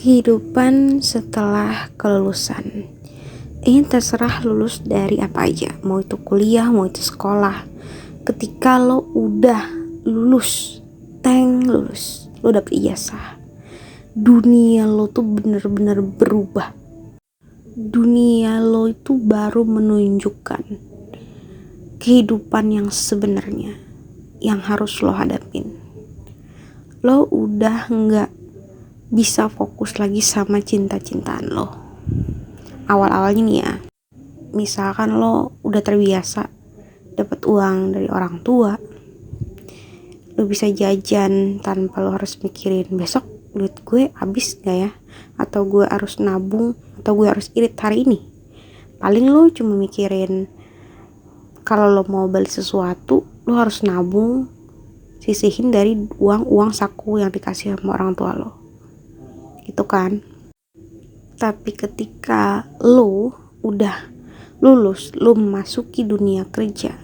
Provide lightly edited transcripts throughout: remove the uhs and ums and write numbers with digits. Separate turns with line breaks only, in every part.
Kehidupan setelah kelulusan. Ini terserah lulus dari apa aja, mau itu kuliah, mau itu sekolah. Ketika lo udah lulus, lo dapet ijazah, dunia lo tuh bener-bener berubah. Dunia lo itu baru menunjukkan kehidupan yang sebenarnya yang harus lo hadapin. Lo udah gak bisa fokus lagi sama cinta-cintaan lo. Awal-awalnya nih ya, misalkan lo udah terbiasa dapat uang dari orang tua, lo bisa jajan tanpa lo harus mikirin besok duit gue habis gak ya, atau gue harus nabung, atau gue harus irit hari ini. Paling lo cuma mikirin kalau lo mau beli sesuatu, lo harus nabung, sisihin dari uang saku yang dikasih sama orang tua lo, gitu kan. Tapi ketika lo udah lulus, lo memasuki dunia kerja,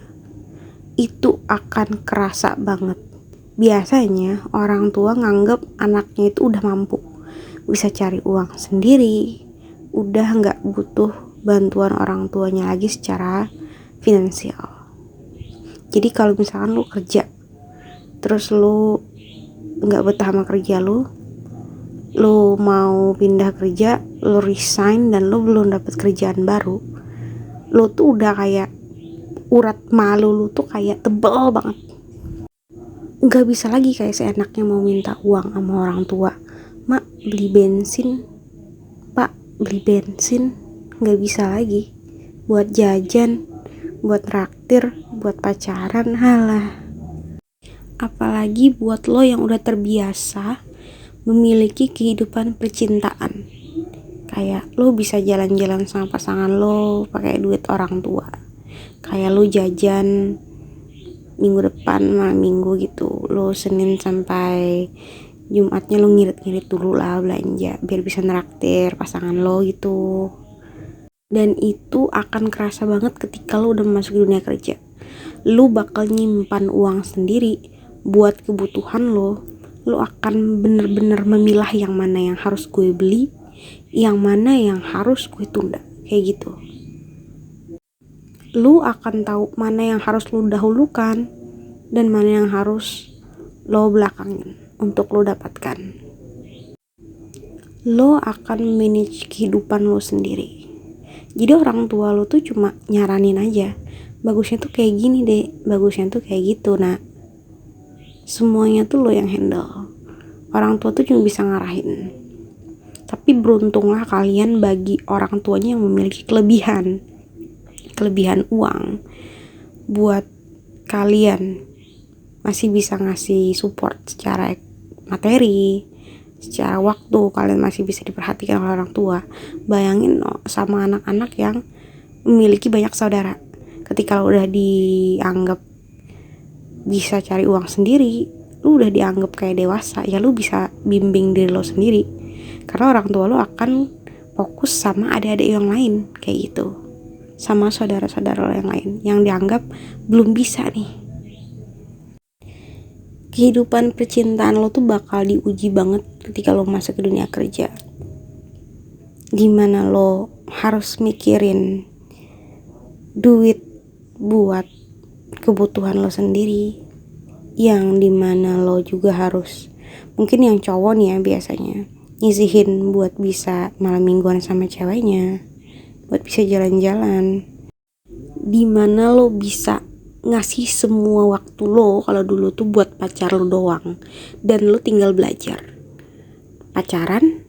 itu akan kerasa banget. Biasanya orang tua nganggep anaknya itu udah mampu, bisa cari uang sendiri, udah gak butuh bantuan orang tuanya lagi secara finansial. Jadi kalau misalkan lo kerja, terus lo gak betah sama kerja lo mau pindah kerja, lo resign dan lo belum dapat kerjaan baru, lo tuh udah kayak urat malu lo tuh kayak tebel banget. Gak bisa lagi kayak seenaknya mau minta uang sama orang tua. Mak, beli bensin. Pak, beli bensin. Gak bisa lagi. Buat jajan, buat traktir, buat pacaran, halah. Apalagi buat lo yang udah terbiasa memiliki kehidupan percintaan. Kayak lo bisa jalan-jalan sama pasangan lo pakai duit orang tua. Kayak lo jajan minggu depan malam minggu gitu, lo Senin sampai Jumatnya lo ngirit-ngirit dulu lah belanja biar bisa neraktir pasangan lo gitu. Dan itu akan kerasa banget ketika lo udah masuk dunia kerja. Lo bakal nyimpan uang sendiri buat kebutuhan lo. Lo akan bener-bener memilah yang mana yang harus gue beli, yang mana yang harus gue tunda, kayak gitu. Lo akan tahu mana yang harus lo dahulukan dan mana yang harus lo belakangin untuk lo dapatkan. Lo akan manage kehidupan lo sendiri. Jadi orang tua lo tuh cuma nyaranin aja, bagusnya tuh kayak gini deh, bagusnya tuh kayak gitu. Nah, semuanya tuh lo yang handle. Orang tua tuh cuma bisa ngarahin. Tapi beruntunglah kalian bagi orang tuanya yang memiliki kelebihan uang buat kalian masih bisa ngasih support secara materi, secara waktu, kalian masih bisa diperhatikan oleh orang tua. Bayangin sama anak-anak yang memiliki banyak saudara, ketika lo udah dianggap bisa cari uang sendiri, lo udah dianggap kayak dewasa, ya lo bisa bimbing diri lo sendiri, karena orang tua lo akan fokus sama adik-adik yang lain kayak gitu, sama saudara-saudara lo yang lain yang dianggap belum bisa nih. Kehidupan percintaan lo tuh bakal diuji banget ketika lo masuk ke dunia kerja. Dimana lo harus mikirin duit buat kebutuhan lo sendiri, yang dimana lo juga harus, mungkin yang cowok nih ya biasanya nyisihin buat bisa malam mingguan sama ceweknya, buat bisa jalan-jalan. Dimana lo bisa ngasih semua waktu lo, kalau dulu tuh buat pacar lo doang dan lo tinggal belajar. pacaran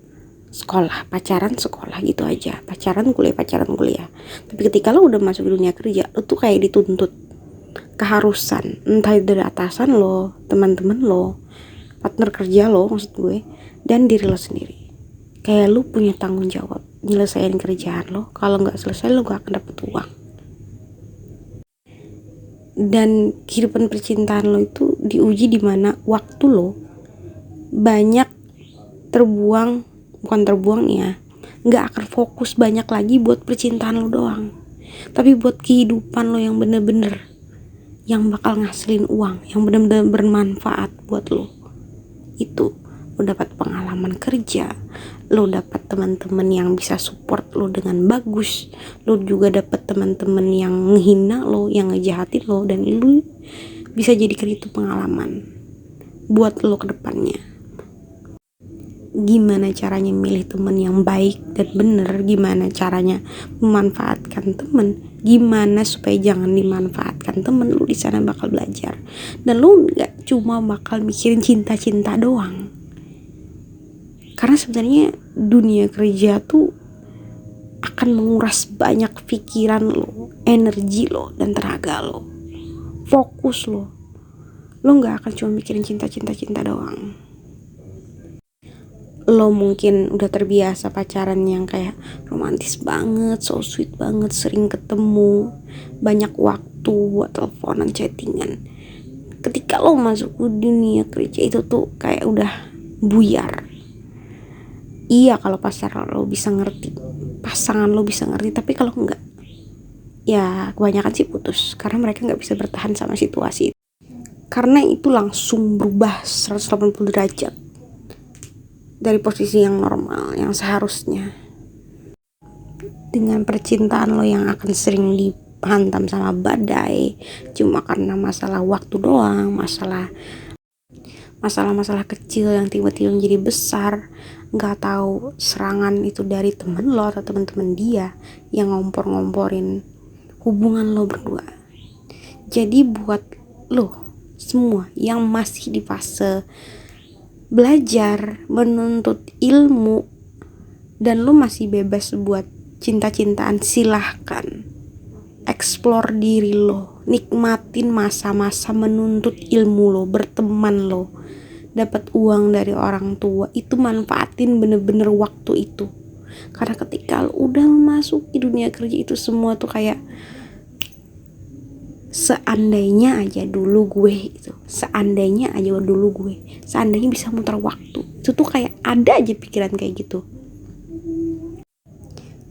sekolah, pacaran sekolah gitu aja, pacaran kuliah. Tapi ketika lo udah masuk dunia kerja, lo tuh kayak dituntut keharusan, entah itu dari atasan lo, teman-teman lo, partner kerja lo maksud gue, dan diri lo sendiri. Kayak lo punya tanggung jawab nyelesain kerjaan lo. Kalau nggak selesai lo gak akan dapet uang. Dan kehidupan percintaan lo itu diuji di mana waktu lo banyak terbuang, bukan terbuang ya, nggak akan fokus banyak lagi buat percintaan lo doang, tapi buat kehidupan lo yang bener-bener yang bakal ngasilin uang, yang bener-bener bermanfaat buat lo. Itu lo dapat pengalaman kerja, lo dapat teman-teman yang bisa support lo dengan bagus, lo juga dapat teman-teman yang ngehina lo, yang ngejahatin lo, dan lo bisa jadikan itu pengalaman buat lo ke depannya. Gimana caranya milih temen yang baik dan bener, gimana caranya memanfaatkan temen, gimana supaya jangan dimanfaatkan temen. Lu di sana bakal belajar, dan lu nggak cuma bakal mikirin cinta-cinta doang, karena sebenarnya dunia kerja tuh akan menguras banyak pikiran lo, energi lo, dan tenaga lo, fokus lo. Lo nggak akan cuma mikirin cinta doang. Lo mungkin udah terbiasa pacaran yang kayak romantis banget, so sweet banget, sering ketemu, banyak waktu buat teleponan, chattingan. Ketika lo masuk ke dunia kerja itu tuh kayak udah buyar. Iya kalau pasangan lo bisa ngerti, tapi kalau enggak, ya kebanyakan sih putus, karena mereka nggak bisa bertahan sama situasi itu. Karena itu langsung berubah 180 derajat dari posisi yang normal, yang seharusnya. Dengan percintaan lo yang akan sering dihantam sama badai cuma karena masalah waktu doang, masalah kecil yang tiba-tiba menjadi besar. Gak tahu serangan itu dari temen lo atau teman-teman dia yang ngompor-ngomporin hubungan lo berdua. Jadi buat lo semua yang masih di fase belajar, menuntut ilmu, dan lo masih bebas buat cinta-cintaan, silahkan explore diri lo, nikmatin masa-masa menuntut ilmu lo, berteman lo, dapat uang dari orang tua, itu manfaatin bener-bener waktu itu. Karena ketika lo udah masuk di dunia kerja itu semua tuh kayak seandainya aja dulu gue seandainya bisa muter waktu. Itu tuh kayak ada aja pikiran kayak gitu.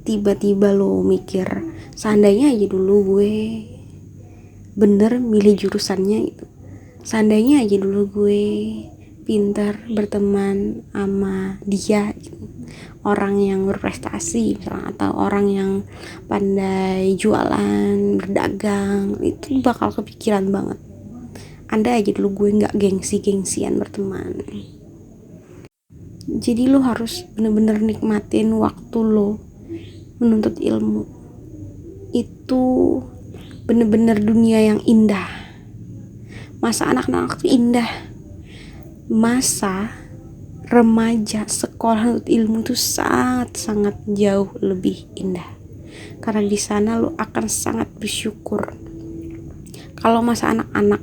Tiba-tiba lo mikir, seandainya aja dulu gue bener milih jurusannya itu, seandainya aja dulu gue pintar berteman sama dia gitu, orang yang berprestasi misalnya, atau orang yang pandai jualan, berdagang. Itu bakal kepikiran banget, andai aja dulu gue gak gengsi-gengsian berteman. Jadi lo harus bener-bener nikmatin waktu lo menuntut ilmu. Itu bener-bener dunia yang indah. Masa anak-anak tuh indah, masa remaja sekolah untuk ilmu tuh sangat jauh lebih indah, karena di sana lo akan sangat bersyukur. Kalau masa anak-anak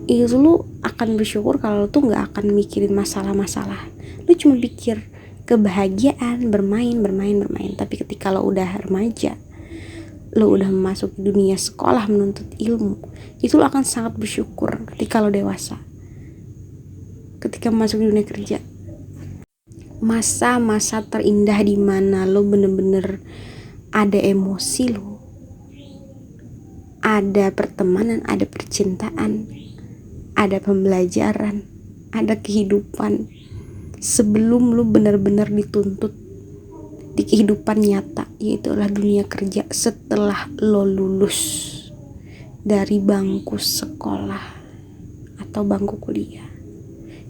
itu lo akan bersyukur kalau lo tuh nggak akan mikirin masalah-masalah, lo cuma pikir kebahagiaan, bermain. Tapi ketika lo udah remaja, lo udah masuk dunia sekolah menuntut ilmu, itu lo akan sangat bersyukur. Ketika lo dewasa, ketika masuk dunia kerja, masa-masa terindah di mana lo bener-bener ada emosi lo, ada pertemanan, ada percintaan, ada pembelajaran, ada kehidupan sebelum lo bener-bener dituntut di kehidupan nyata, yaitu adalah dunia kerja setelah lo lulus dari bangku sekolah atau bangku kuliah.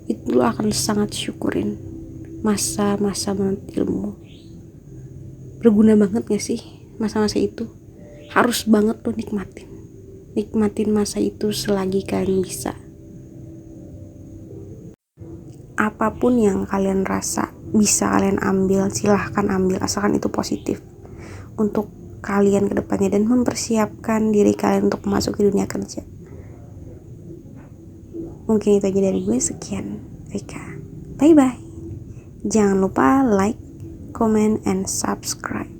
Itu lo akan sangat syukurin masa-masa menuntut ilmu. Berguna banget gak sih masa-masa itu? Harus banget lo nikmatin masa itu selagi kalian bisa. Apapun yang kalian rasa bisa kalian ambil, silahkan ambil, asalkan itu positif untuk kalian ke depannya dan mempersiapkan diri kalian untuk memasuki dunia kerja. Mungkin itu aja dari gue. Sekian, Rika. Bye bye. Jangan lupa like, comment, and subscribe.